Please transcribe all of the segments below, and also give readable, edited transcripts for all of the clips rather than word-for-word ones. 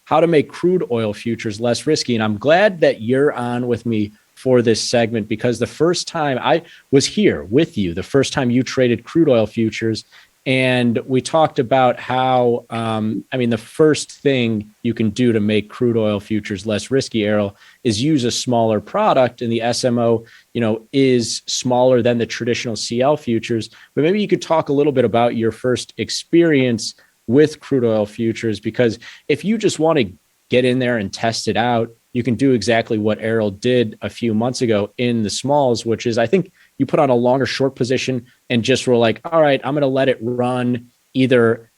How to make crude oil futures less risky. And I'm glad that you're on with me for this segment, because the first time I was here with you, the first time you traded crude oil futures, and we talked about how, the first thing you can do to make crude oil futures less risky, Errol, is use a smaller product. And the SMO, is smaller than the traditional CL futures. But maybe you could talk a little bit about your first experience with crude oil futures, because if you just want to get in there and test it out, you can do exactly what Errol did a few months ago in the smalls, which is, I think you put on a longer short position and just were like, all right, I'm going to let it run either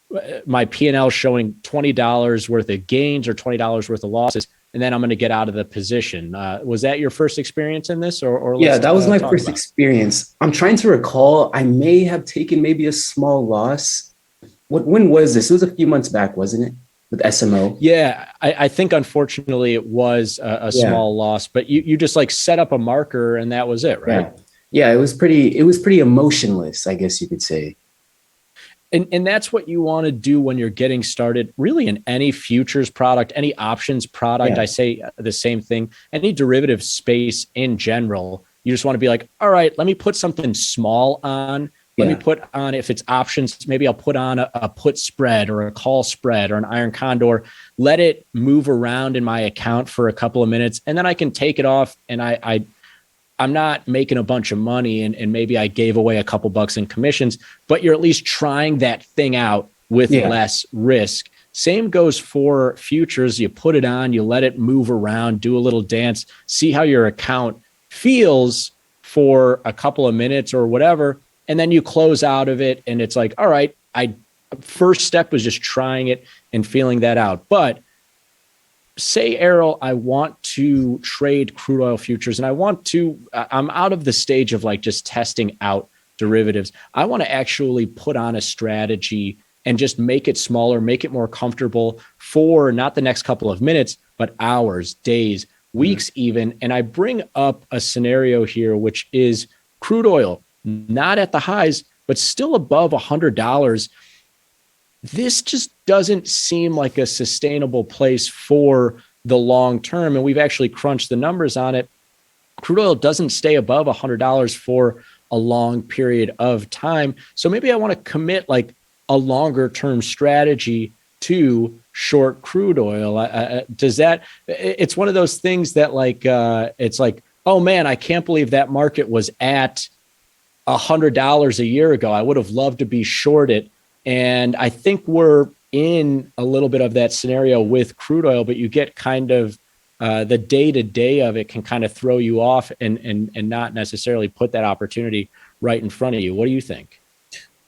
my P&L showing $20 worth of gains or $20 worth of losses, and then I'm going to get out of the position. Was that your first experience in this? Or yeah, that was my first experience. I'm trying to recall. I may have taken maybe a small loss. When was this? It was a few months back, wasn't it? With SMO. Yeah, I think unfortunately it was a small loss, but you just like set up a marker and that was it, right? Yeah, it was pretty emotionless, I guess you could say. And that's what you want to do when you're getting started, really, in any futures product, any options product. I say the same thing, any derivative space in general. You just want to be like, all right, let me put something small on. Let me put on, if it's options, maybe I'll put on a put spread or a call spread or an iron condor, let it move around in my account for a couple of minutes, and then I can take it off, and I'm not making a bunch of money, and maybe I gave away a couple bucks in commissions, but you're at least trying that thing out with less risk. Same goes for futures. You put it on, you let it move around, do a little dance, see how your account feels for a couple of minutes or whatever. And then you close out of it, and it's like, all right, first step was just trying it and feeling that out. But say, Errol, I want to trade crude oil futures, and I'm out of the stage of like just testing out derivatives. I want to actually put on a strategy and just make it smaller, make it more comfortable for not the next couple of minutes, but hours, days, weeks even. And I bring up a scenario here, which is crude oil, not at the highs, but still above $100. This just doesn't seem like a sustainable place for the long term. And we've actually crunched the numbers on it. Crude oil doesn't stay above $100 for a long period of time. So maybe I want to commit like a longer term strategy to short crude oil. It's one of those things that it's like, oh man, I can't believe that market was at $100 a year ago. I would have loved to be short it. And I think we're in a little bit of that scenario with crude oil, but you get kind of the day-to-day of it can kind of throw you off and not necessarily put that opportunity right in front of you. What do you think?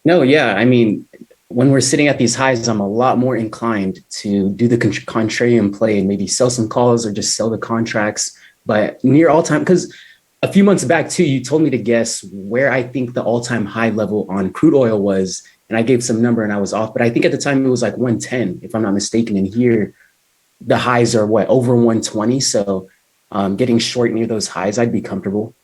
No, yeah. I mean, when we're sitting at these highs, I'm a lot more inclined to do the contrarian play and maybe sell some calls or just sell the contracts. But near all time, because a few months back too, you told me to guess where I think the all-time high level on crude oil was. And I gave some number and I was off, but I think at the time it was like 110, if I'm not mistaken. And here the highs are over 120. So getting short near those highs, I'd be comfortable.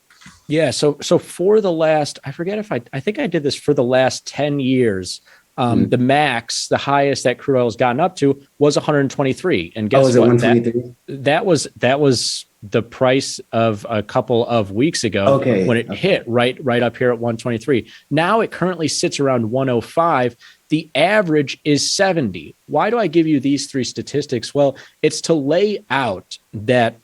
Yeah. So for the last, I forget if I think I did this for the last 10 years. The max, the highest that crude oil has gotten up to was 123. And guess what? That was the price of a couple of weeks ago when it hit right up here at 123. Now it currently sits around 105. The average is 70. Why do I give you these three statistics? Well, it's to lay out that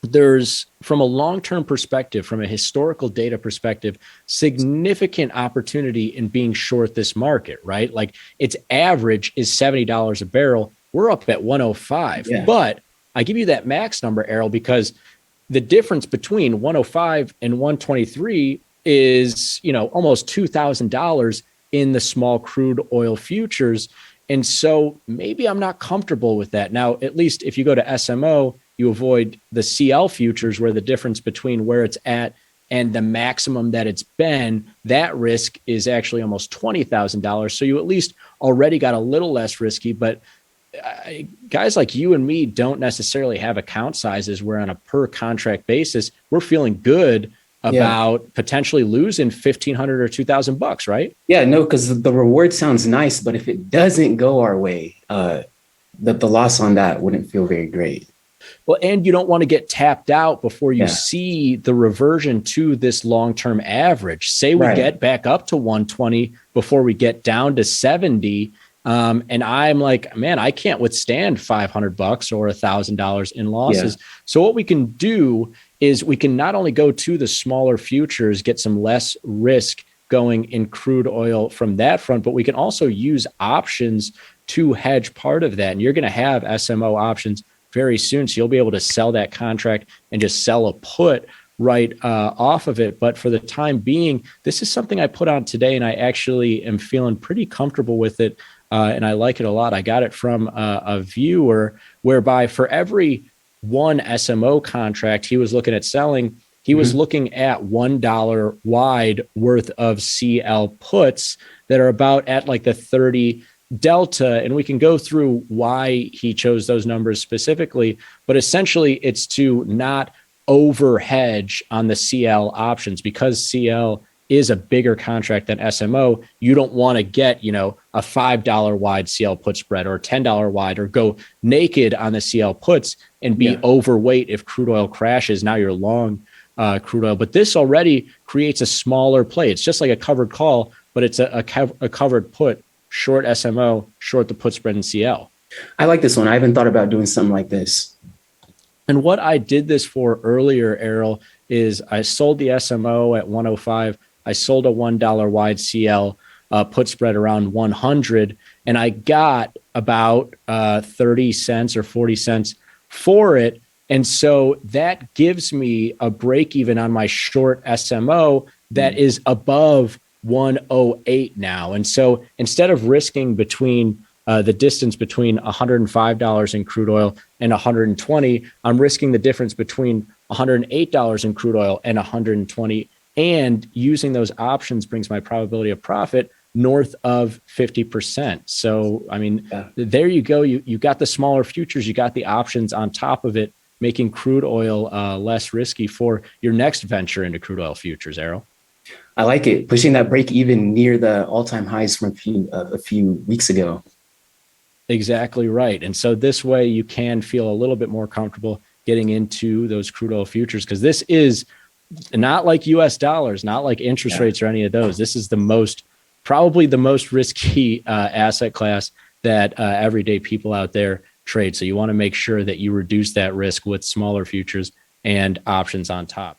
there's, from a long-term perspective, from a historical data perspective, significant opportunity in being short this market, right? Like its average is $70 a barrel. We're up at 105, but I give you that max number, Errol, because the difference between 105 and 123 is, almost $2,000 in the small crude oil futures. And so maybe I'm not comfortable with that. Now, at least if you go to SMO, you avoid the CL futures where the difference between where it's at and the maximum that it's been, that risk is actually almost $20,000. So you at least already got a little less risky, but guys like you and me don't necessarily have account sizes where on a per contract basis, we're feeling good about potentially losing $1,500 or $2,000, right? Yeah, no, because the reward sounds nice, but if it doesn't go our way, the loss on that wouldn't feel very great. Well, and you don't want to get tapped out before you Yeah. see the reversion to this long-term average. Say we Right. get back up to 120 before we get down to 70. And I'm like, man, I can't withstand $500 or $1,000 in Yeah. losses. So what we can do is we can not only go to the smaller futures, get some less risk going in crude oil from that front, but we can also use options to hedge part of that. And you're going to have SMO options very soon. So you'll be able to sell that contract and just sell a put right off of it. But for the time being, this is something I put on today, and I actually am feeling pretty comfortable with it. And I like it a lot. I got it from a viewer whereby for every one SMO contract he was looking at selling, he was Mhm. looking at $1 wide worth of CL puts that are about at like the 30 delta, and we can go through why he chose those numbers specifically, but essentially it's to not over hedge on the CL options because CL is a bigger contract than SMO. You don't want to get, a $5 wide CL put spread or $10 wide or go naked on the CL puts and be Yeah. overweight if crude oil crashes. Now you're long crude oil, but this already creates a smaller play. It's just like a covered call, but it's a covered put, short SMO, short the put spread in CL. I like this one. I haven't thought about doing something like this. And what I did this for earlier, Errol, is I sold the SMO at 105. I sold a $1 wide CL put spread around 100, and I got about 30 cents or 40 cents for it. And so that gives me a break even on my short SMO that is above 108 now. And so instead of risking between the distance between $105 in crude oil and 120, I'm risking the difference between $108 in crude oil and 120. And using those options brings my probability of profit north of 50%. So, I mean, Yeah. there you go. You got the smaller futures, you got the options on top of it, making crude oil less risky for your next venture into crude oil futures, Errol. I like it. Pushing that break even near the all-time highs from a few weeks ago. Exactly right. And so this way you can feel a little bit more comfortable getting into those crude oil futures because this is not like US dollars, not like interest Yeah. rates or any of those. This is probably the most risky asset class that everyday people out there trade. So you want to make sure that you reduce that risk with smaller futures and options on top.